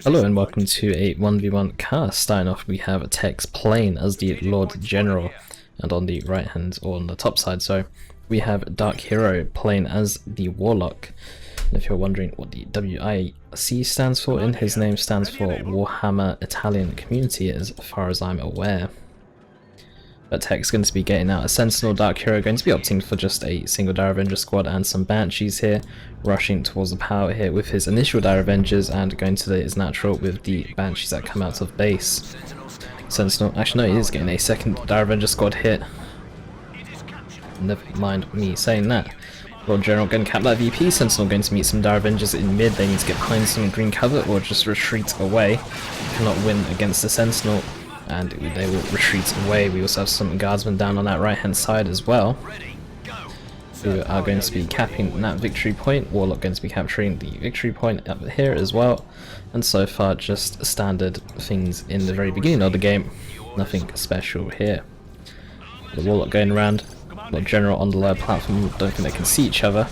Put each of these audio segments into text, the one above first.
Hello and welcome to a 1v1 cast. Starting off, we have Tex playing as the Lord General, and on the right hand, or on the top side, so we have DarkHero playing as the Warlock. And if you're wondering what the WIC stands for, in his name stands for Warhammer Italian Community, as far as I'm aware. But Tex is going to be getting out a Sentinel. DarkHero going to be opting for just a single Dire Avenger squad and some Banshees here, rushing towards the power here with his initial Dire Avengers and going to his natural with the Banshees that come out of base. Sentinel, actually no, he is getting a second Dire Avenger squad hit. Never mind me saying that. Lord General going to cap that VP, Sentinel going to meet some Dire Avengers in mid. They need to get behind some green cover or just retreat away. Cannot win against the Sentinel, and they will retreat away. We also have some guardsmen down on that right hand side as well, who are going to be capping that victory point. Warlock going to be capturing the victory point up here as well, and so far just standard things in the very beginning of the game, nothing special here. The Warlock going around, Lord General on the lower platform, don't think they can see each other.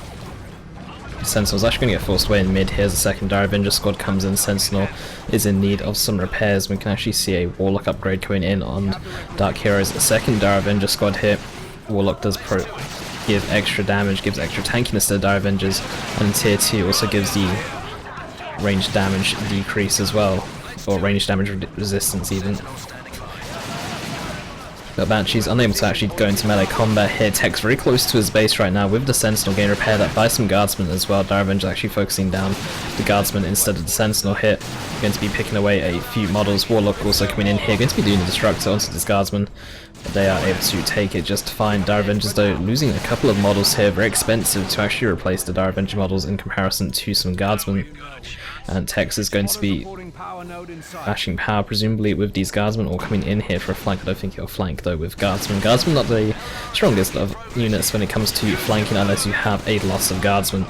Sentinel's actually going to get forced away in mid here as the second Dire Avenger squad comes in. Sentinel is in need of some repairs. We can actually see a Warlock upgrade going in on DarkHero's second Dire Avenger squad here. Warlock does give extra damage, gives extra tankiness to the Dire Avengers, and tier 2 also gives the range damage decrease as well, or range damage resistance even. But Banshee's unable to actually go into melee combat here. Tex very close to his base right now with the Sentinel getting repaired up by some guardsmen as well. Dire Avenger actually focusing down the guardsmen instead of the Sentinel here. Going to be picking away a few models. Warlock also coming in here, going to be doing the Destructor onto this guardsman. But they are able to take it just fine. Dire Avengers though losing a couple of models here, very expensive to actually replace the Dire Avenger models in comparison to some guardsmen. And Tex is going to be bashing power presumably with these guardsmen, or coming in here for a flank. I don't think he'll flank though with guardsmen. Guardsmen not the strongest of units when it comes to flanking unless you have a loss of guardsmen.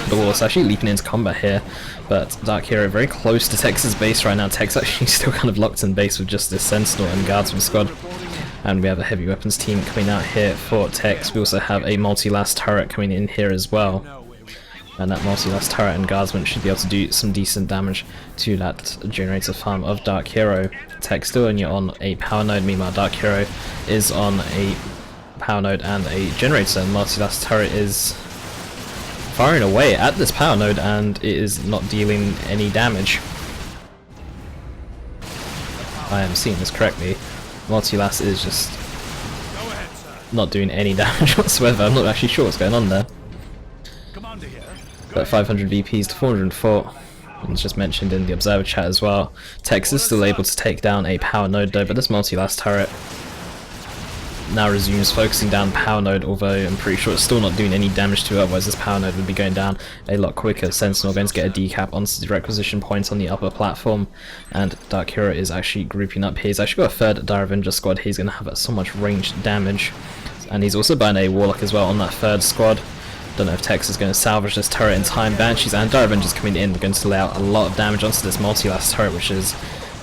The Warlock's actually leaping into combat here, but DarkHero very close to Tex's base right now. Tex actually still kind of locked in base with just this Sentinel and guardsman squad. And we have a heavy weapons team coming out here for Tex. We also have a multi-last turret coming in here as well. And that multi-last turret and guardsman should be able to do some decent damage to that generator farm of DarkHero. Tex still only on a power node, meanwhile DarkHero is on a power node and a generator, and multi-last turret is firing away at this power node and it is not dealing any damage. I am seeing this correctly. Multi-last is just not doing any damage whatsoever. I'm not actually sure what's going on there. But 500 VPs to 404, and it's just mentioned in the observer chat as well. Tex is still able to take down a power node though, but this multi-last turret now resumes focusing down power node, although I'm pretty sure it's still not doing any damage to it, otherwise this power node would be going down a lot quicker. Sentinel going to get a decap onto the requisition point on the upper platform, and DarkHero is actually grouping up here. He's actually got a third Dire Avenger squad. He's going to have so much ranged damage, and he's also buying a Warlock as well on that third squad. Don't know if Tex is going to salvage this turret in time. Banshees and Dire Avengers coming in, they're going to lay out a lot of damage onto this multi-last turret, which is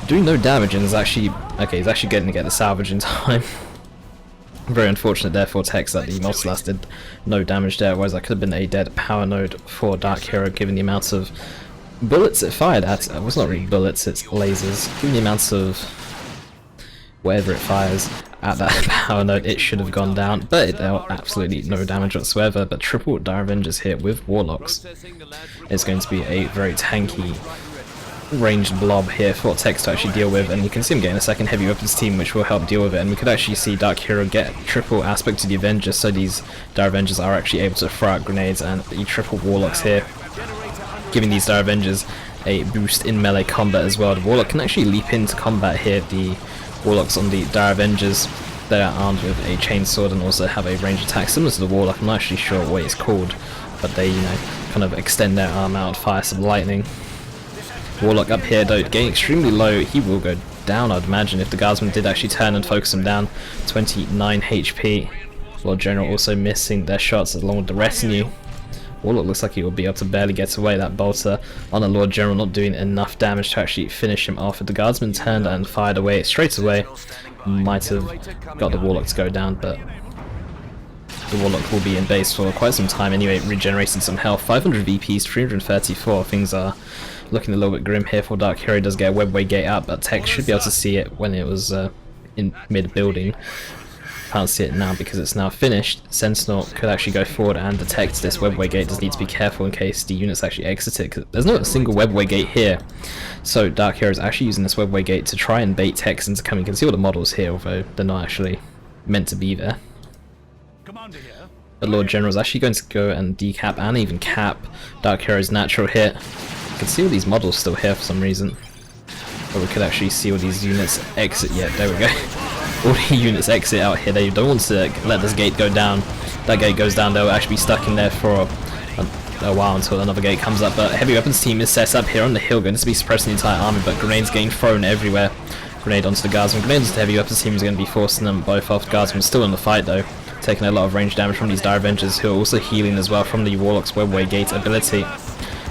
doing no damage, and is actually, okay, he's actually getting to get the salvage in time. Very unfortunate there for Tex that the multi-last did no damage there, otherwise that could have been a dead power node for DarkHero, given the amount of bullets it fired at. Well, it's not really bullets, it's lasers. Given the amounts of whatever it fires at that power node, it should have gone down, but it dealt absolutely no damage whatsoever. But triple Dire Avengers here with Warlocks is going to be a very tanky ranged blob here for Tex to actually deal with, and you can see him getting a second heavy weapons team which will help deal with it, and we could actually see DarkHero get triple aspect to the Avengers, so these Dire Avengers are actually able to throw out grenades, and the triple Warlocks here giving these Dire Avengers a boost in melee combat as well. The Warlock can actually leap into combat here. The Warlocks on the Dire Avengers, they are armed with a chainsword and also have a range attack similar to the Warlock. I'm not actually sure what it's called, but they, you know, kind of extend their arm out, fire some lightning. Warlock up here though, getting extremely low. He will go down, I'd imagine, if the guardsman did actually turn and focus him down. 29 HP. Lord General also missing their shots along with the retinue. Warlock looks like he will be able to barely get away. That bolter on the Lord General not doing enough damage to actually finish him off. If the guardsman turned and fired away straight away, might have got the Warlock to go down, but the Warlock will be in base for quite some time anyway, regenerating some health. 500 VPs, 334, things are looking a little bit grim here for DarkHero. Does get a webway gate out, but Tex should be able to see it when it was in mid-building. Can't see it now because it's now finished. Sentinel could actually go forward and detect this webway gate. Does need to be careful in case the units actually exit it, because there's not a single webway gate here. So DarkHero is actually using this webway gate to try and bait Tex into coming. You can see all the models here, although they're not actually meant to be there. The Lord General is actually going to go and decap and even cap DarkHero's natural hit. You can see all these models still here for some reason. But we could actually see all these units exit. Yeah, there we go. All the units exit out here. They don't want to let this gate go down. If that gate goes down, they'll actually be stuck in there for a while until another gate comes up. But heavy weapons team is set up here on the hill, going to be suppressing the entire army, but grenades getting thrown everywhere. Grenade onto the guardsmen, grenade onto the heavy weapons team is going to be forcing them both off. Guardsmen still in the fight though, taking a lot of range damage from these Dire Avengers, who are also healing as well from the Warlock's webway gate ability.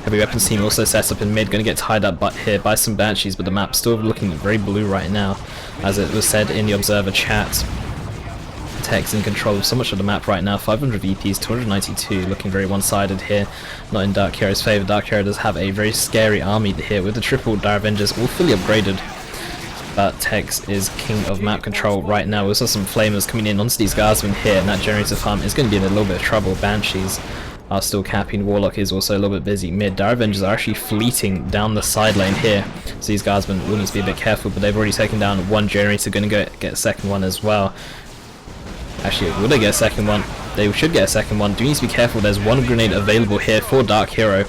Heavy weapons team also set up in mid, going to get tied up here by some Banshees, but the map's still looking very blue right now. As it was said in the observer chat, Tex in control of so much of the map right now. 500 VPs, 292, looking very one-sided here. Not in DarkHero's favour. DarkHero does have a very scary army here with the triple Dire Avengers all fully upgraded. But Tex is king of map control right now. We also some flamers coming in onto these guardsmen here, and that generator farm is going to be in a little bit of trouble. Banshees are still capping. Warlock is also a little bit busy mid. Dire Avengers are actually fleeting down the side lane here, so these guardsmen will need to be a bit careful, but they've already taken down one generator. Going to go get a second one as well. Actually, will they get a second one? They should get a second one. Do need to be careful. There's one grenade available here for DarkHero.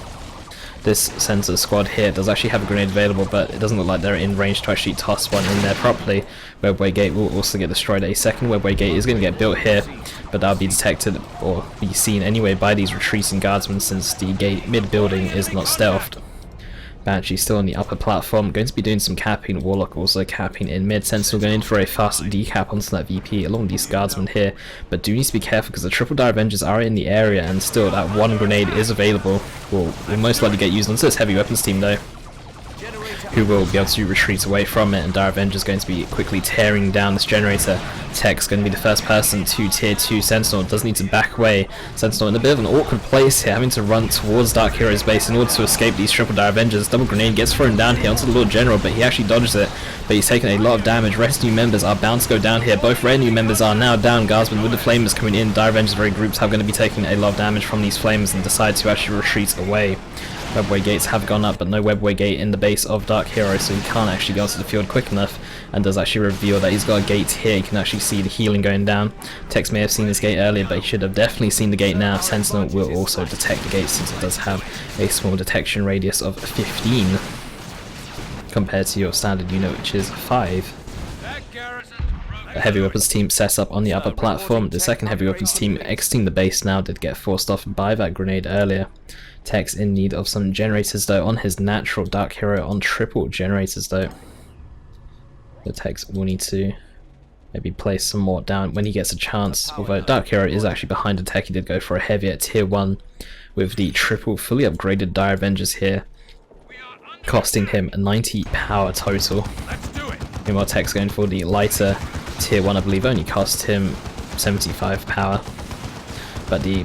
This sensor squad here does actually have a grenade available, but it doesn't look like they're in range to actually toss one in there properly. Webway gate will also get destroyed. A second webway gate is going to get built here, but that'll be detected or be seen anyway by these retreating guardsmen, since the gate mid-building is not stealthed. Banshee still on the upper platform, going to be doing some capping. Warlock also capping in mid. Sentinel going in for a fast decap onto that VP along these guardsmen here, but do need to be careful because the triple Dire Avengers are in the area, and still that one grenade is available. Will most likely get used onto this heavy weapons team though, who will be able to retreat away from it, and Dire Avengers going to be quickly tearing down this generator. Tex going to be the first person to tier 2. Sentinel does need to back away. Sentinel in a bit of an awkward place here, having to run towards DarkHero's base in order to escape these triple Dire Avengers. Double grenade gets thrown down here onto the Lord General, but he actually dodges it, but he's taken a lot of damage. Rescue members are bound to go down here. Both retinue members are now down. Guardsmen with the flamers coming in. Dire Avengers very groups are going to be taking a lot of damage from these flames and decide to actually retreat away. Webway gates have gone up, but no webway gate in the base of DarkHero, so he can't actually go onto the field quick enough, and does actually reveal that he's got a gate here. You can actually see the healing going down. Tex may have seen this gate earlier, but he should have definitely seen the gate now. Sentinel will also detect the gate, since it does have a small detection radius of 15 compared to your standard unit, which is 5. The heavy weapons team set up on the upper platform. The second heavy weapons team exiting the base now did get forced off by that grenade earlier. Tex in need of some generators though on his natural. DarkHero on triple generators though. The Tex will need to maybe place some more down when he gets a chance, although DarkHero is actually behind the tech. He did go for a heavy at tier 1 with the triple fully upgraded Dire Avengers here, costing him 90 power total. Meanwhile Tex going for the lighter tier 1, I believe only cost him 75 power. But the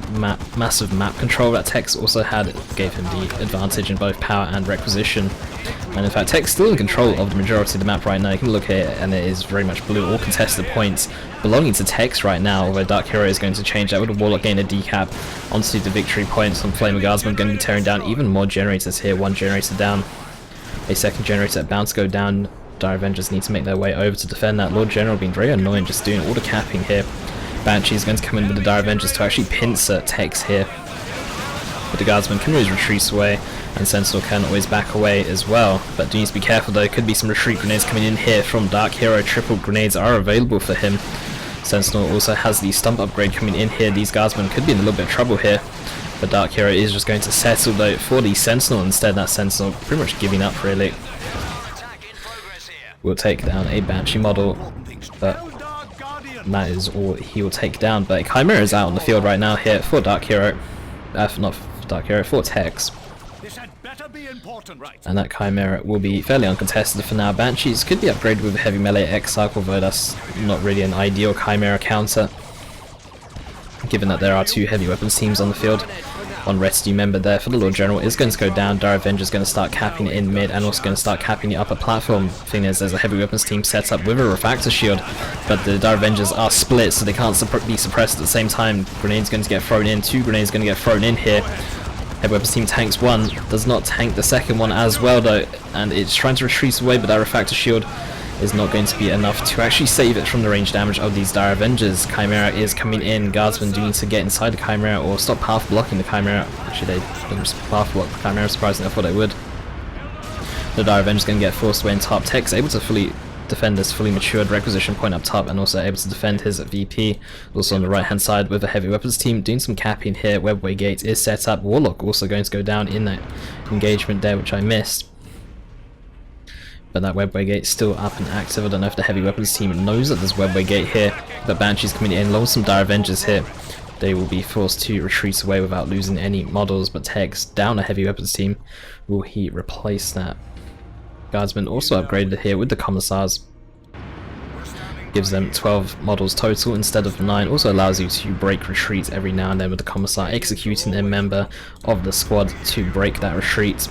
massive map control that Tex also had gave him the advantage in both power and requisition. And in fact, Tex still in control of the majority of the map right now. You can look here and it is very much blue, all contested points belonging to Tex right now, although DarkHero is going to change that with a Warlock gain a decap onto the victory points. Some Flamer Guardsmen going to be tearing down even more generators here. One generator down, a second generator about to go down. Dire Avengers need to make their way over to defend that. Lord General being very annoying, just doing all the capping here. Banshee is going to come in with the Dire Avengers to actually pincer Tex here. But the Guardsman can always retreat away, and Sentinel can always back away as well. But do need to be careful though, could be some retreat grenades coming in here from DarkHero. Triple grenades are available for him. Sentinel also has the stump upgrade coming in here. These Guardsmen could be in a little bit of trouble here. But DarkHero is just going to settle though for the Sentinel instead. That Sentinel pretty much giving up really. We'll take down a Banshee model, but that is all he will take down. But Chimera is out on the field right now here for DarkHero. Not for DarkHero, for Tex. And that Chimera will be fairly uncontested for now. Banshees could be upgraded with a heavy melee X-Cycle, though that's not really an ideal Chimera counter. given that there are two heavy weapons teams on the field. One residue member there for the Lord General is going to go down. Dire Avenger is going to start capping in mid and also going to start capping the upper platform. Thing is, there's a heavy weapons team set up with a refractor shield, but the Dire Avengers are split, so they can't be suppressed at the same time. Grenade's going to get thrown in, 2 grenades going to get thrown in here. Heavy weapons team tanks one, does not tank the second one as well though, and it's trying to retreat away, but that refractor shield is not going to be enough to actually save it from the range damage of these Dire Avengers. Chimera is coming in. Guardsmen do need to get inside the Chimera or stop path blocking the Chimera. Actually, they didn't path block the Chimera, surprisingly I thought they would. The Dire Avengers going to get forced away in top. Tech's able to fully defend this fully matured requisition point up top and also able to defend his VP. Also on the right hand side with a heavy weapons team doing some capping here. Webway gate is set up. Warlock also going to go down in that engagement there, which I missed. But that webway gate is still up and active. I don't know if the heavy weapons team knows that there's webway gate here. The Banshee's coming in, along with some Dire Avengers here. They will be forced to retreat away without losing any models, but Teg's down a heavy weapons team. Will he replace that? Guardsman also upgraded here with the Commissars. Gives them 12 models total instead of 9. Also allows you to break retreats every now and then with the Commissar executing a member of the squad to break that retreat.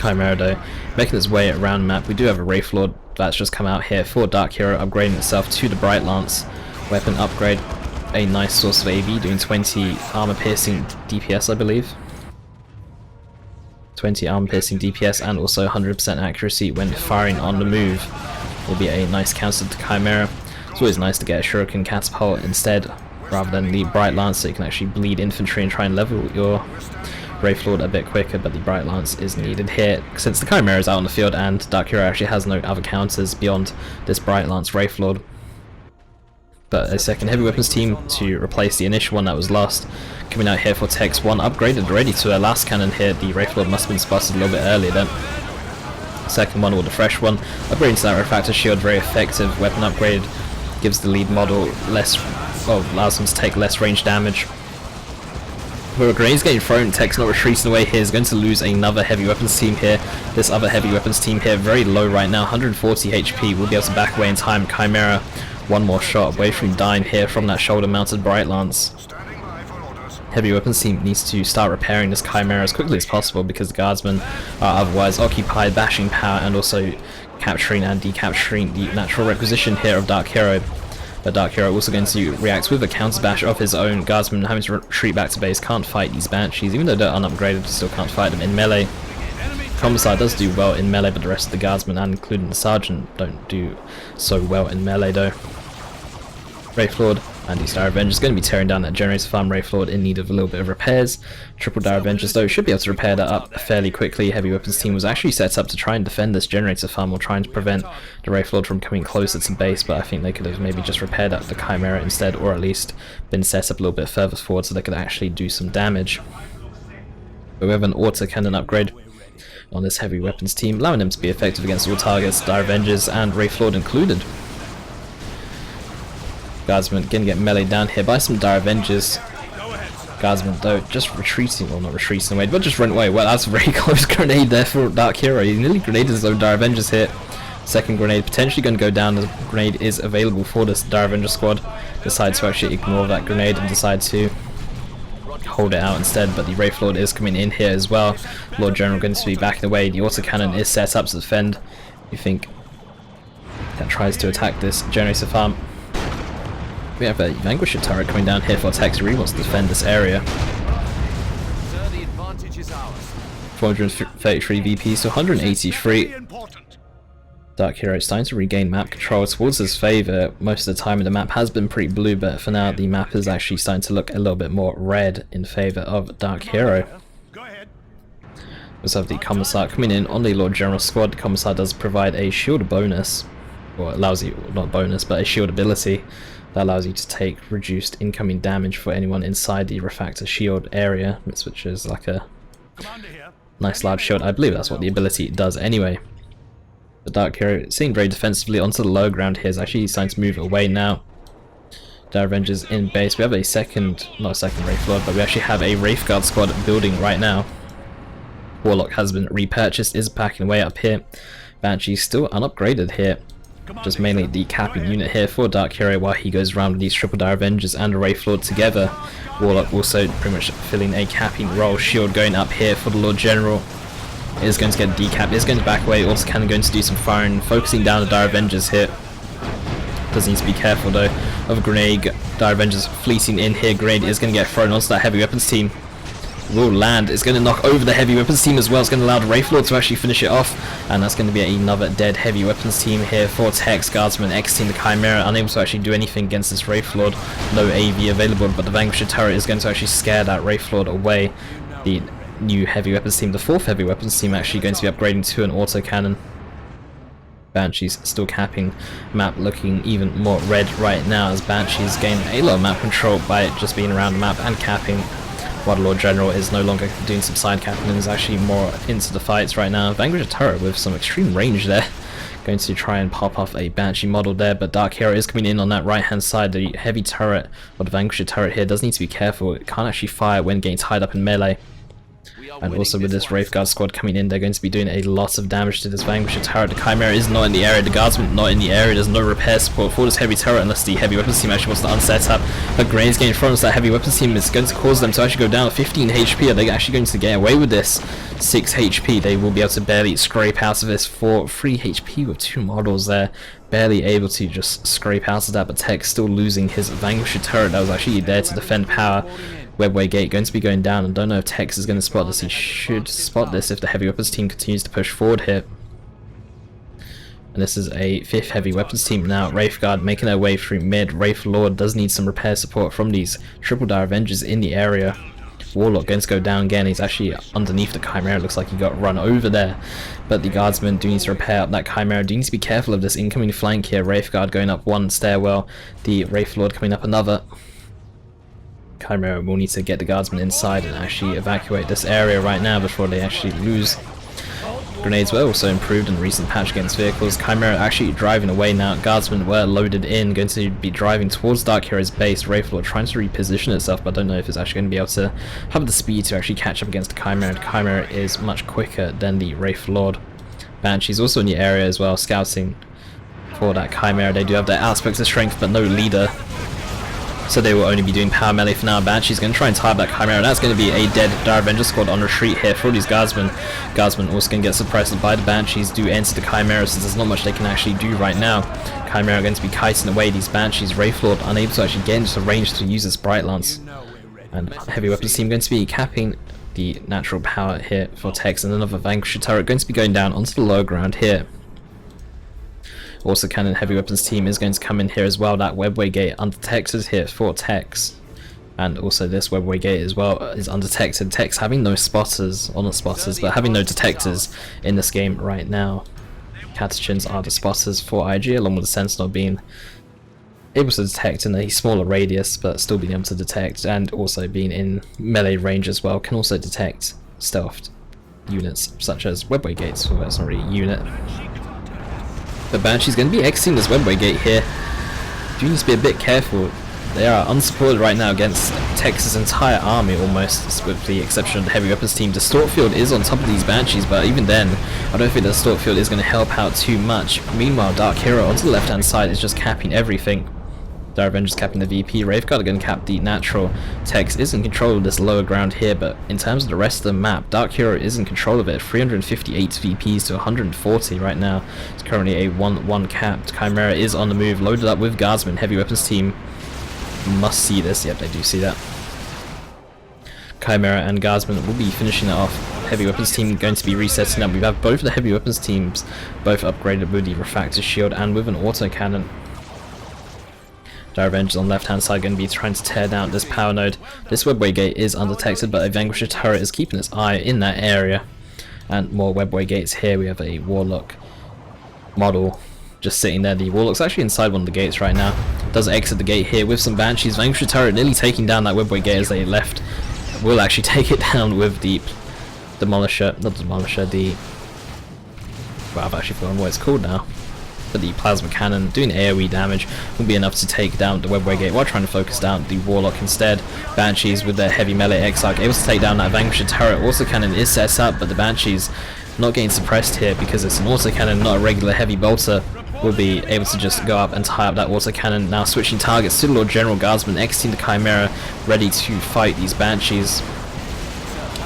Chimera though, making its way around the map. We do have a Wraith Lord that's just come out here for DarkHero, upgrading itself to the Bright Lance. Weapon upgrade, a nice source of AV, doing 20 armor piercing DPS I believe. 20 armor piercing DPS and also 100% accuracy when firing on the move. Will be a nice counter to Chimera. It's always nice to get a Shuriken Catapult instead, rather than the Bright Lance, so you can actually bleed infantry and try and level your Wraith Lord a bit quicker, but the Bright Lance is needed here since the Chimera is out on the field and DarkHero actually has no other counters beyond this Bright Lance Wraith Lord. But a second heavy weapons team to replace the initial one that was lost. Coming out here for Tex 1, upgraded already to a last cannon here. The Wraith Lord must have been spotted a little bit earlier then. Second one, or the fresh one, upgrading to that refractor shield, very effective weapon upgrade, gives the lead model less, well, allows them to take less range damage. But a grenade's getting thrown, Tech's not retreating away here, is going to lose another heavy weapons team here. This other heavy weapons team here, very low right now, 140 HP, will be able to back away in time. Chimera, one more shot away from dying here from that shoulder mounted Bright Lance. Heavy weapons team needs to start repairing this Chimera as quickly as possible because the Guardsmen are otherwise occupied, bashing power and also capturing and decapturing the natural requisition here of DarkHero. But DarkHero also going to react with a counter bash of his own. Guardsmen having to retreat back to base, can't fight these Banshees, even though they're unupgraded, still can't fight them in melee. Commissar does do well in melee, but the rest of the Guardsmen, and including the Sergeant, don't do so well in melee though. Wraith Lord and these Dire Avengers going to be tearing down that generator farm. Wraith Lord in need of a little bit of repairs. Triple Dire Avengers though should be able to repair that up fairly quickly. Heavy weapons team was actually set up to try and defend this generator farm or trying to prevent the Wraith Lord from coming closer to base, but I think they could have maybe just repaired up the Chimera instead, or at least been set up a little bit further forward so they could actually do some damage. But we have an autocannon upgrade on this heavy weapons team, allowing them to be effective against all targets, Dire Avengers and Wraith Lord included. Guardsmen gonna get meleeed down here by some Dire Avengers. Guardsmen though just retreating, well not retreating away, but just run away. Well, that's a very close grenade there for DarkHero. He nearly grenaded his own Dire Avengers here. Second grenade potentially going to go down. The grenade is available for this Dire Avenger squad. Decide to actually ignore that grenade and decide to hold it out instead, but the Wraith Lord is coming in here as well. Lord General going to be backing away. The autocannon is set up to defend. You think that tries to attack this generator farm. We have a Vanquisher turret coming down here for Tex, who really wants to defend this area. 433 VP, so 183. DarkHero is starting to regain map control towards his favour. Most of the time the map has been pretty blue, but for now the map is actually starting to look a little bit more red in favour of DarkHero. We also have the Commissar coming in on the Lord General squad. The Commissar does provide a shield bonus, or allows you, not bonus, but a shield ability that allows you to take reduced incoming damage for anyone inside the refractor shield area, which is like a nice large shield. I believe that's what the ability does anyway. The DarkHero, seen very defensively onto the low ground here, is actually starting to move away now. Dire Avengers in base. We have a second, not a second Wraith Lord, but we actually have a Wraith Guard squad building right now. Warlock has been repurchased, is packing away up here. Banshee still unupgraded here. just mainly the capping unit here for DarkHero while he goes around with these Triple Dire Avengers and a Wraith Lord together. Warlock also pretty much filling a capping role. Shield going up here for the Lord General. Is going to get decapped, is going to back away, also kind of going to do some firing, focusing down the Dire Avengers here. Does need to be careful though of a grenade. Dire Avengers fleeting in here. Grenade is going to get thrown onto that heavy weapons team. Will land. It's going to knock over the heavy weapons team as well. It's going to allow the Wraith Lord to actually finish it off, and that's going to be another dead heavy weapons team here for Tex. Guardsman exiting the Chimera, unable to actually do anything against this Wraith Lord. No AV available, but the Vanquisher turret is going to actually scare that Wraith Lord away. The new heavy weapons team, the 4th heavy weapons team, actually going to be upgrading to an autocannon. Banshees still capping. Map looking even more red right now as Banshees gain a lot of map control by just being around the map and capping, while the Lord General is no longer doing some side capping and is actually more into the fights right now. Vanquisher turret with some extreme range there, going to try and pop off a Banshee model there, but DarkHero is coming in on that right hand side. The heavy turret, or the Vanquisher turret here, does need to be careful. It can't actually fire when getting tied up in melee. And also with this Wraith Guard squad coming in, they're going to be doing a lot of damage to this Vanquisher turret. The Chimera is not in the area, the Guardsman not in the area, there's no repair support for this heavy turret unless the heavy weapons team actually wants to unset up. But grenades getting thrown, so that heavy weapons team is going to cause them to actually go down 15 HP. Are they actually going to get away with this? 6 HP, they will be able to barely scrape out of this for 3 HP with 2 models there. Barely able to just scrape out of that, but Tex still losing his Vanquisher turret that was actually there to defend power. Webway Gate going to be going down, and don't know if Tex is going to spot this. He should spot this if the heavy weapons team continues to push forward here. And this is a 5th heavy weapons team now. Wraith Guard making their way through mid. Wraith Lord does need some repair support from these Triple Dire Avengers in the area. Warlock going to go down again. He's actually underneath the Chimera. Looks like he got run over there. But the Guardsmen do need to repair up that Chimera. Do need to be careful of this incoming flank here. Wraith Guard going up one stairwell. The Wraith Lord coming up another. Chimera will need to get the Guardsmen inside and actually evacuate this area right now before they actually lose. Grenades were also improved in the recent patch against vehicles. Chimera actually driving away now. Guardsmen were loaded in, going to be driving towards DarkHero's base. Wraith Lord trying to reposition itself, but I don't know if it's actually going to be able to have the speed to actually catch up against the Chimera. The Chimera is much quicker than the Wraith Lord. Banshee's also in the area as well, scouting for that Chimera. They do have their aspects of strength, but no leader, so they will only be doing power melee for now. Banshee's going to try and tie up that Chimera, and that's going to be a dead Dire Avenger squad on retreat here for these Guardsmen. Guardsmen also going to get suppressed by the Banshees, do enter the Chimera, so there's not much they can actually do right now. Chimera are going to be kiting away these Banshees. Wraith Lord unable to actually get into range to use this Bright Lance. And heavy weapons team going to be capping the natural power here for Tex, and another Vanquisher turret going to be going down onto the lower ground here. Also Cannon heavy weapons team is going to come in here as well. That Webway Gate under Tex is here for Tex. And also this Webway Gate as well is undetected. Tex having no spotters, or not spotters, but having no detectors in this game right now. Catachins are the spotters for IG, along with the Sentinel being able to detect in a smaller radius, but still being able to detect, and also being in melee range as well, can also detect stealthed units, such as Webway Gates, although it's not really a unit. But Banshee's going to be exiting this Webway Gate here. You need to be a bit careful. They are unsupported right now against Tex's entire army almost, with the exception of the heavy weapons team. The Distort Field is on top of these Banshees, but even then, I don't think the Distort Field is going to help out too much. Meanwhile, DarkHero onto the left hand side is just capping everything. Dire Avenger's capping the VP, Wraith Guard are going to cap the natural. Tex is in control of this lower ground here, but in terms of the rest of the map, DarkHero is in control of it. 358 VPs to 140 right now. It's currently a 1-1 capped. Chimera is on the move, loaded up with Guardsmen. Heavy weapons team must see this. Yep, they do see that. Chimera and Guardsmen will be finishing it off. Heavy weapons team going to be resetting up. We have both of the heavy weapons teams both upgraded with the refractor shield and with an autocannon. Dire Avengers on the left hand side going to be trying to tear down this power node. This Webway Gate is undetected, but a Vanquisher turret is keeping its eye in that area. And more Webway Gates here. We have a Warlock model just sitting there. The Warlock's actually inside one of the gates right now. Does exit the gate here with some Banshees. Vanquisher turret nearly taking down that Webway Gate as they left. Will actually take it down with the Demolisher, not Demolisher, the... well, I've actually forgotten what it's called now. But the Plasma Cannon doing AoE damage will be enough to take down the Webway Gate while trying to focus down the Warlock instead. Banshees with their heavy melee Exarch able to take down that Vanquisher turret. Autocannon is set up, but the Banshees not getting suppressed here because it's an autocannon, not a regular heavy bolter. will be able to just go up and tie up that autocannon. Now switching targets to the Lord General Guardsman, exiting the Chimera, ready to fight these Banshees.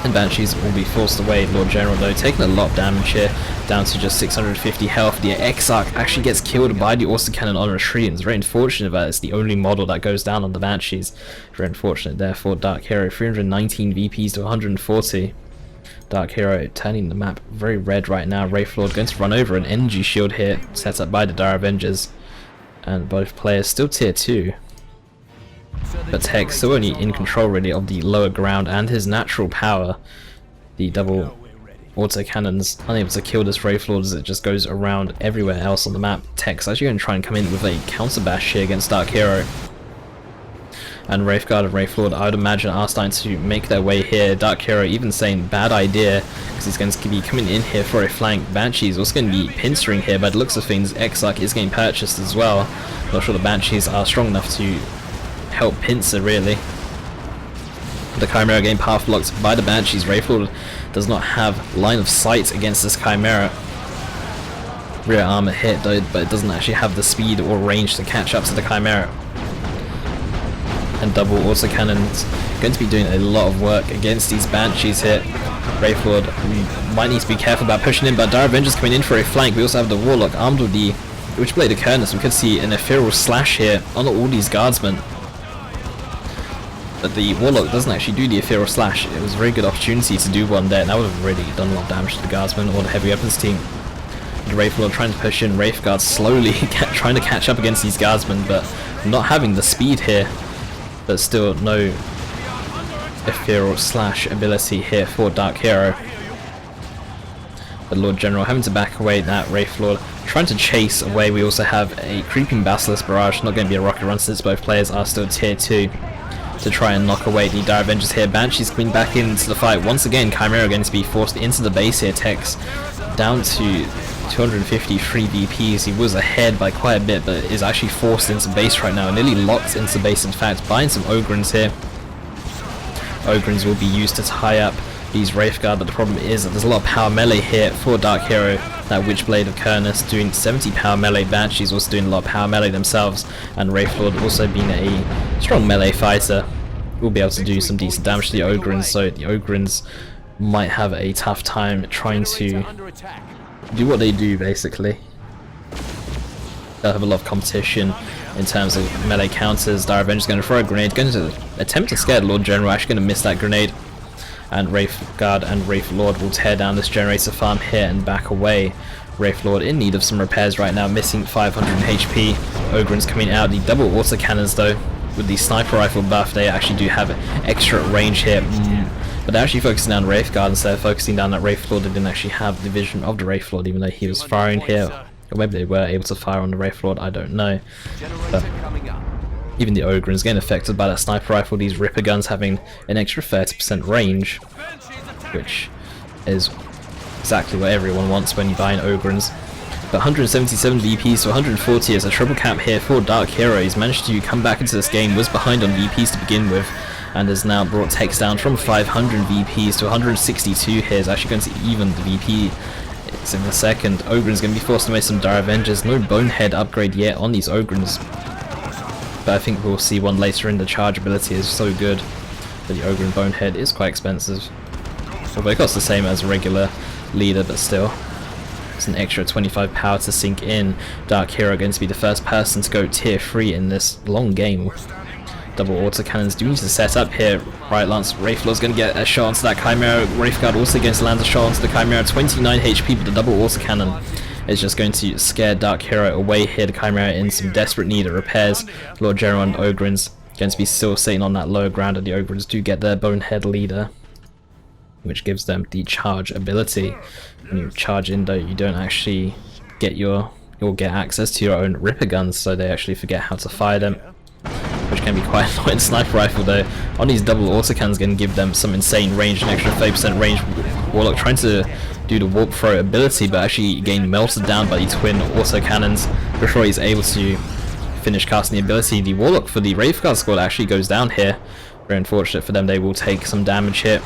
And Banshees will be forced away. Lord General though taking a lot of damage here, down to just 650 health. The Exarch actually gets killed by the autocannon on retreat, and it's very unfortunate that it's the only model that goes down on the Banshees. Very unfortunate there for DarkHero. 319 VPs to 140. DarkHero turning the map very red right now. Wraithlord going to run over an energy shield here, set up by the Dire Avengers. And both players still tier 2. But Tech still only in control really of the lower ground and his natural power. The double autocannons unable to kill this Wraithlord as it just goes around everywhere else on the map. Tech's actually going to try and come in with a counter bash here against DarkHero. And Wraithguard and Wraithlord, I would imagine, are starting to make their way here. DarkHero even saying bad idea, because he's going to be coming in here for a flank. Banshee's also going to be pincering here. By the looks of things, Exarch is getting purchased as well. Not sure the Banshees are strong enough to help pincer really. The Chimera getting path blocked by the Banshees. Wraithlord does not have line of sight against this Chimera. Rear armor hit though, but it doesn't actually have the speed or range to catch up to the Chimera. And double autocannons going to be doing a lot of work against these Banshees here. Wraithlord might need to be careful about pushing in, but Dire Avengers coming in for a flank. We also have the Warlock armed with the Witchblade of Kurnus. We could see an Ethereal Slash here on all these guardsmen. But the Warlock doesn't actually do the Ethereal Slash. It was a very good opportunity to do one there, and that would have really done a lot of damage to the guardsmen or the heavy weapons team. The Wraithlord trying to push in, Wraithguard slowly trying to catch up against these guardsmen, but not having the speed here. But still no Ethereal Slash ability here for DarkHero. But Lord General having to back away that Wraithlord, trying to chase away. We also have a creeping Basilisk Barrage, not going to be a rocket run since both players are still tier 2, to try and knock away the Dire Avengers here. Banshee's coming back into the fight once again. Chimera going to be forced into the base here. Tex down to 253 VPs. He was ahead by quite a bit, but is actually forced into base right now, nearly locked into base in fact, buying some Ogryns here. Ogryns will be used to tie up these Wraithguard, but the problem is that there's a lot of power melee here for DarkHero. That Witchblade of Kurnus doing 70 power melee, Banshees also doing a lot of power melee themselves, and Wraithlord also being a strong melee fighter will be able to do some decent damage to the Ogryns, so the Ogryns might have a tough time trying to do what they do basically. They'll have a lot of competition in terms of melee counters. Dire Avenger's going to throw a grenade, going to attempt to scare the Lord General, actually going to miss that grenade. And Wraithguard and Wraithlord will tear down this generator farm here and back away. Wraithlord in need of some repairs right now, missing 500 HP. Ogryns coming out, the double autocannons though, with the sniper rifle buff, they actually do have extra range here. But they're actually focusing down Wraithguard instead of focusing down that Wraithlord. They didn't actually have the vision of the Wraithlord, even though he was firing here. Or maybe they were able to fire on the Wraithlord, I don't know. But even the Ogryns getting affected by that sniper rifle, these Ripper guns having an extra 30% range, which is exactly what everyone wants when you buy an Ogryns. But 177 VPs to 140 is a triple cap here for DarkHero. He's managed to come back into this game, was behind on VPs to begin with, and has now brought Tex down from 500 VPs to 162 here. He's actually going to even the VP. It's in the second. Ogryns going to be forced away some Dire Avengers. No Bonehead upgrade yet on these Ogryns, but I think we'll see one later in. The charge ability is so good, but the Ogryn Bonehead is quite expensive. Although it costs the same as a regular leader, but still. It's an extra 25 power to sink in. DarkHero going to be the first person to go tier 3 in this long game. Double autocannons do need to set up here. Right, Lance Wraithlord's going to get a shot onto that Chimera. Wraithguard also going to land a shot onto the Chimera. 29 HP, but the double autocannon is just going to scare DarkHero away here. The Chimera in some desperate need of repairs. Lord General and Ogryns going to be still sitting on that lower ground, and the Ogryns do get their Bonehead leader, which gives them the charge ability. When you charge in though, you don't actually get you'll get access to your own Ripper guns, so they actually forget how to fire them, which can be quite annoying. Sniper rifle though on these double autocannons going to give them some insane range, an extra 30% range. Warlock trying to do the warp throw ability, but actually getting melted down by the twin autocannons before he's able to finish casting the ability. The Warlock for the Wraithguard squad actually goes down here. Very unfortunate for them, they will take some damage here.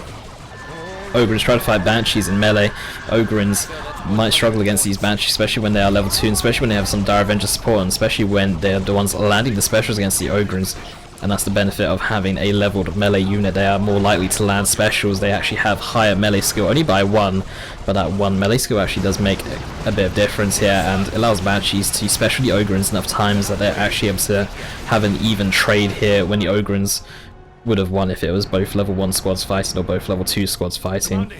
Ogrins try to fight Banshees in melee. Ogrins might struggle against these Banshees, especially when they are level 2, and especially when they have some Dire Avenger support, and especially when they are the ones landing the specials against the Ogrins. And that's the benefit of having a leveled melee unit. They are more likely to land specials. They actually have higher melee skill, only by 1, but that 1 melee skill actually does make a bit of difference here, and allows Banshees to special the Ogrins enough times that they're actually able to have an even trade here, when the Ogrins would have won if it was both level 1 squads fighting or both level 2 squads fighting.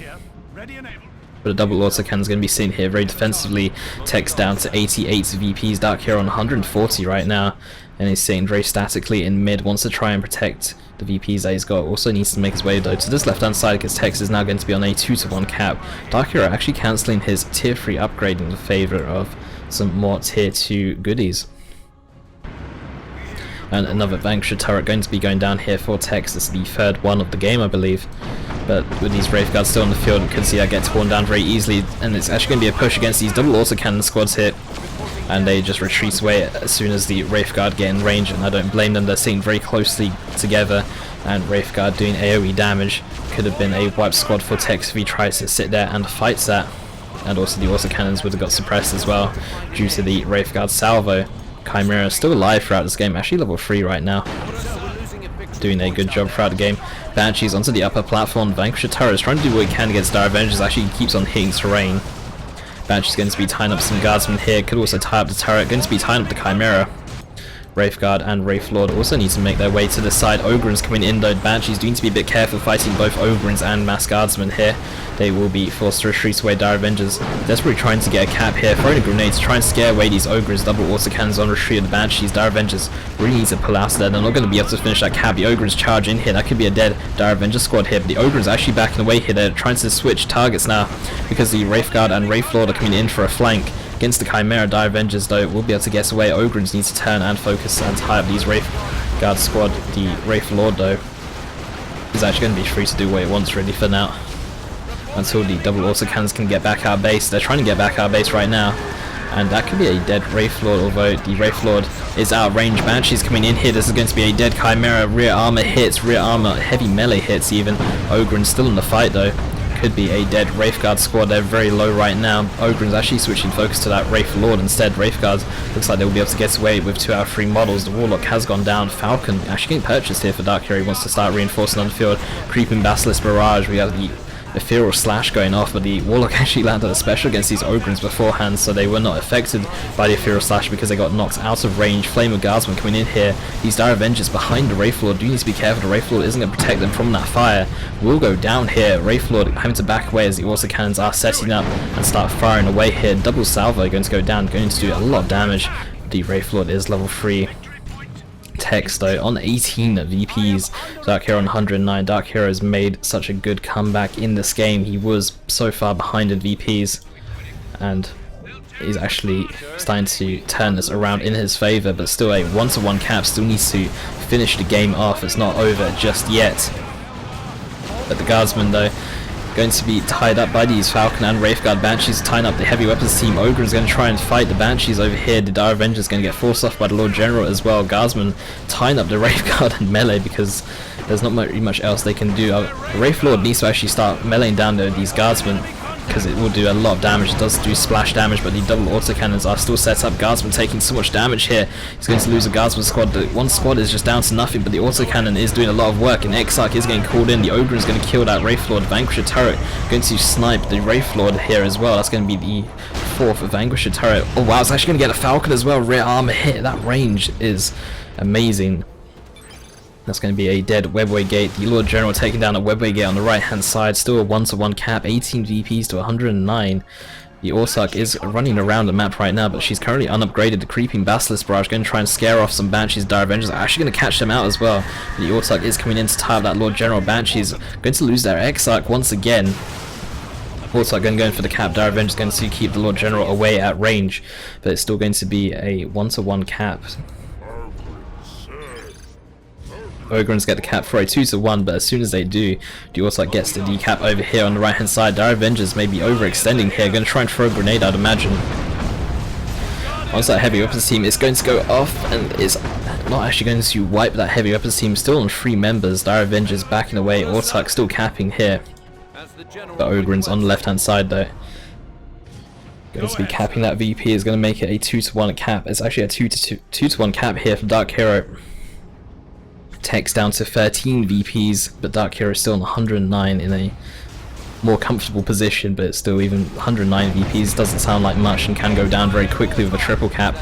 But a double autocannon is going to be seen here very defensively. Tech's down to 88 VPs, DarkHero on 140 right now, and he's sitting very statically in mid, wants to try and protect the VPs that he's got. Also needs to make his way though to this left hand side, because Tex is now going to be on a 2-to-1 cap. DarkHero actually cancelling his tier 3 upgrade in favour of some more tier 2 goodies. And another Vanquisher turret going to be going down here for Tex. This is the third one of the game, I believe. But with these Wraith Guards still on the field, you can see that get torn down very easily, and it's actually going to be a push against these double autocannon squads here. And they just retreat away as soon as the Wraith Guard get in range, and I don't blame them. They're sitting very closely together, and Wraith Guard doing AoE damage could have been a wipe squad for Tex if he tries to sit there and fights that. And also the autocannons would have got suppressed as well due to the Wraith Guard salvo. Chimera is still alive throughout this game, actually level 3 right now, doing a good job throughout the game. Banshees onto the upper platform. Vanquisher turret is trying to do what he can against Dire Avengers, actually keeps on hitting terrain. Banshee's going to be tying up some guardsmen here, could also tie up the turret, going to be tying up the Chimera. Wraith Guard and Wraith Lord also need to make their way to the side. Ogrins coming in though. Banshees do need to be a bit careful fighting both Ogrins and Mass Guardsmen here. They will be forced to retreat away. Dire Avengers desperately trying to get a cap here, throwing a grenade to try and scare away these Ogrins. Double autocannons on retreat of the Banshees. Dire Avengers really need to pull out of there. They're not going to be able to finish that cap. The Ogrins charge in here. That could be a dead Dire Avenger squad here, but the Ogrins actually backing away here. They're trying to switch targets now because the Wraith Guard and Wraith Lord are coming in for a flank. Against the Chimera, Dire Avengers though will be able to get away. Ogrins need to turn and focus and tie up these Wraith Guard squad. The Wraith Lord though is actually going to be free to do what it wants really for now, until the double autocannons can get back our base. They're trying to get back our base right now, and that could be a dead Wraith Lord, although the Wraith Lord is out of range. Banshee's coming in here. This is going to be a dead Chimera. Rear armor hits, rear armor, heavy melee hits even. Ogrins still in the fight though. Could be a dead Wraith Guard squad. They're very low right now. Ogrins actually switching focus to that Wraith Lord instead. Wraith Guards looks like they'll be able to get away with 2 out of 3 models. The Warlock has gone down. Falcon actually getting purchased here for DarkHero. He wants to start reinforcing on the field. Creeping Basilisk Barrage. We have the Ethereal Slash going off, but the Warlock actually landed a special against these Ogrins beforehand, so they were not affected by the Ethereal Slash because they got knocked out of range. Flame of Guardsmen coming in here. These Dire Avengers behind the Wraith Lord do need to be careful. The Wraith Lord isn't going to protect them from that fire. Will go down here. Wraith Lord having to back away as the autocannons are setting up and start firing away here. Double salvo going to go down, going to do a lot of damage. The Wraith Lord is level 3. Tex though on 18 VPs, DarkHero on 109. DarkHero has made such a good comeback in this game. He was so far behind in VPs, and he's actually starting to turn this around in his favour, but still a 1-to-1 cap, still needs to finish the game off. It's not over just yet. But the Guardsmen though going to be tied up by these Falcon and Wraith Guard. Banshees tying up the heavy weapons team. Ogre is going to try and fight the Banshees over here. The Dire Avenger is going to get forced off by the Lord General as well. Guardsmen tying up the Wraith Guard and melee because there's not much else they can do. The Wraith Lord needs to actually start meleeing down these Guardsmen because it will do a lot of damage. It does do splash damage, but the double autocannons are still set up. Guardsman taking so much damage here. He's going to lose a Guardsman squad. The one squad is just down to nothing, but the autocannon is doing a lot of work, and Exarch is getting called in. The Ogre is going to kill that Wraith Lord. Vanquisher turret going to snipe the Wraith Lord here as well. That's going to be the 4th Vanquisher turret. Oh wow, it's actually going to get a Falcon as well. Rear armor hit. That range is amazing. That's going to be a dead Webway Gate. The Lord General taking down a Webway Gate on the right hand side. Still a 1-to-1 cap. 18 VPs to 109. The Orsak is running around the map right now, but she's currently unupgraded. The Creeping Basilisk Barrage going to try and scare off some Banshees. Dire Avengers are actually going to catch them out as well. The Orsak is coming in to tie up that Lord General. Banshees going to lose their Exarch once again. Orsak going for the cap. Dire Avengers going to keep the Lord General away at range, but it's still going to be a 1-to-1 cap. Ogrins get the cap for a 2-to-1, but as soon as they do, the Orsak gets the decap over here on the right hand side. Dire Avengers may be overextending here, going to try and throw a grenade, I'd imagine. Once that heavy weapons team is going to go off, and it's not actually going to wipe that heavy weapons team. Still on 3 members. Dire Avengers backing away. Orsak still capping here. The Ogrins on the left hand side though. Going to be capping that VP is going to make it a 2-to-1 cap. It's actually a 2-to-1 cap here for DarkHero. Tech's down to 13 VPs, but DarkHero is still on 109 in a more comfortable position, but still even 109 VPs doesn't sound like much and can go down very quickly with a triple cap.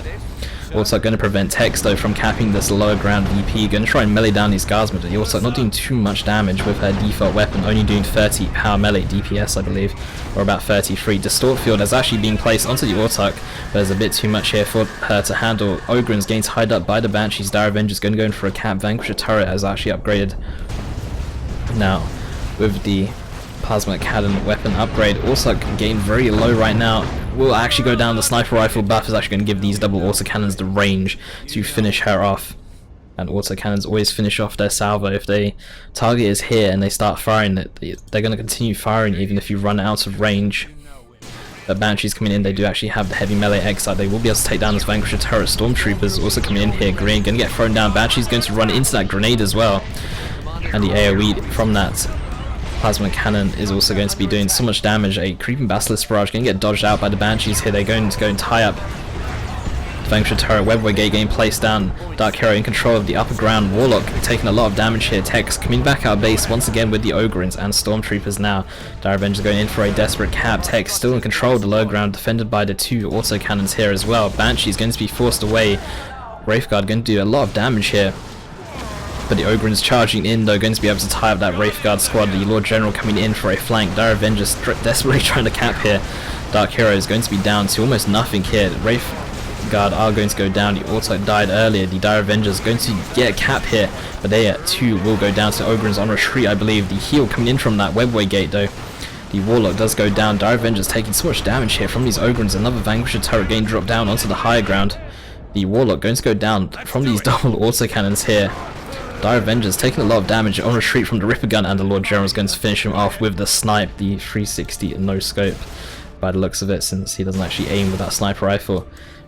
Also going to prevent Tex though from capping this lower ground VP, going to try and melee down these guardsmen, but also not doing too much damage with her default weapon, only doing 30 power melee DPS I believe, or about 33. Distort Field is actually being placed onto the Autarch, but there's a bit too much here for her to handle. Ogrins getting tied up by the Banshees. Dire Avenger's going to go in for a cap. Vanquisher turret has actually upgraded now with the Plasma Cannon weapon upgrade. Also getting very low right now. Will actually go down. The sniper rifle buff is actually going to give these double autocannons the range to finish her off. And autocannons always finish off their salvo. If the target is here and they start firing, they're going to continue firing even if you run out of range. But Banshees coming in, they do actually have the heavy melee Excite. They will be able to take down this Vanquisher turret. Stormtroopers also coming in here. Green going to get thrown down. Banshee's going to run into that grenade as well. And the AoE from that Plasma Cannon is also going to be doing so much damage. A Creeping Basilisk Barrage going to get dodged out by the Banshees here. They're going to go and tie up the Vanquisher turret. Webway Gate getting placed down. DarkHero in control of the upper ground. Warlock taking a lot of damage here. Tex coming back out of base once again with the Ogrins and Stormtroopers now. Dire Avenger's going in for a desperate cap. Tex still in control of the low ground, defended by the two autocannons here as well. Banshee's going to be forced away. Wraithguard going to do a lot of damage here. But the Ogrins charging in though, going to be able to tie up that Wraithguard squad. The Lord General coming in for a flank. Dire Avenger's desperately trying to cap here. DarkHero is going to be down to almost nothing here. Wraithguard are going to go down. The Auto died earlier. The Dire Avenger's going to get a cap here, but they too will go down to Ogrins on retreat I believe. The heal coming in from that Webway Gate though. The Warlock does go down. Dire Avenger's taking so much damage here from these Ogrins. Another Vanquisher turret getting dropped down onto the higher ground. The Warlock going to go down from these double autocannons here. Dire Avenger's taking a lot of damage on retreat from the Ripper Gun, and the Lord General's going to finish him off with the snipe, the 360 no scope by the looks of it, since he doesn't actually aim with that sniper rifle.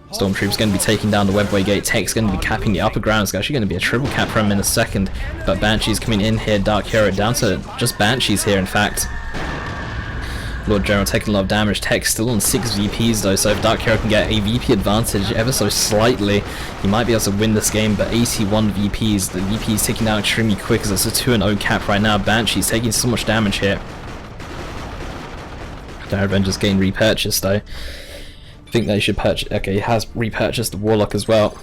Stormtrooper's going to be taking down the Webway Gate. Tech's going to be capping the upper ground. It's actually going to be a triple cap for him in a second, but Banshee's coming in here. DarkHero down to just Banshees here in fact. Lord General taking a lot of damage. Tech still on 6 VPs though, so if DarkHero can get a VP advantage ever so slightly, he might be able to win this game. But 81 VPs, the VP is ticking down extremely quick as it's a 2-0 cap right now. Banshee's taking so much damage here. Dire Avenger's getting repurchased though. I think they should purchase. Okay, he has repurchased the Warlock as well.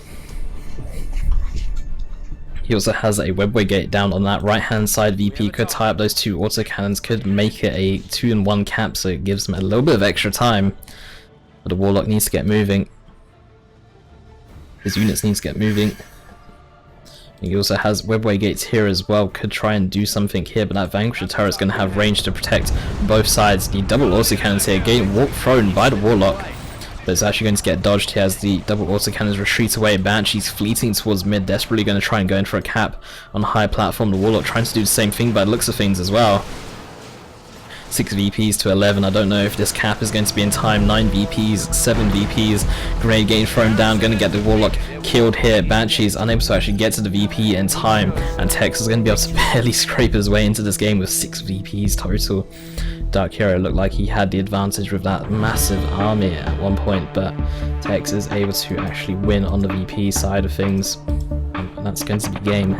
He also has a Webway Gate down on that right hand side. VP could tie up those two autocannons, could make it a 2-in-1 cap, so it gives him a little bit of extra time. But the Warlock needs to get moving. His units need to get moving. He also has Webway Gates here as well, could try and do something here, but that Vanquisher turret is going to have range to protect both sides. The double autocannons here getting thrown by the Warlock, but it's actually going to get dodged here as the double autocannons retreat away. Banshee's fleeting towards mid, desperately going to try and go in for a cap on a high platform. The Warlock trying to do the same thing by the looks of things as well. 6 VPs to 11. I don't know if this cap is going to be in time. 9 VPs, 7 VPs. Grenade getting thrown down, going to get the Warlock killed here. Banshee's unable to actually get to the VP in time, and Tex is going to be able to barely scrape his way into this game with 6 VPs total. DarkHero looked like he had the advantage with that massive army at one point, but Tex is able to actually win on the VP side of things, and that's going to be game.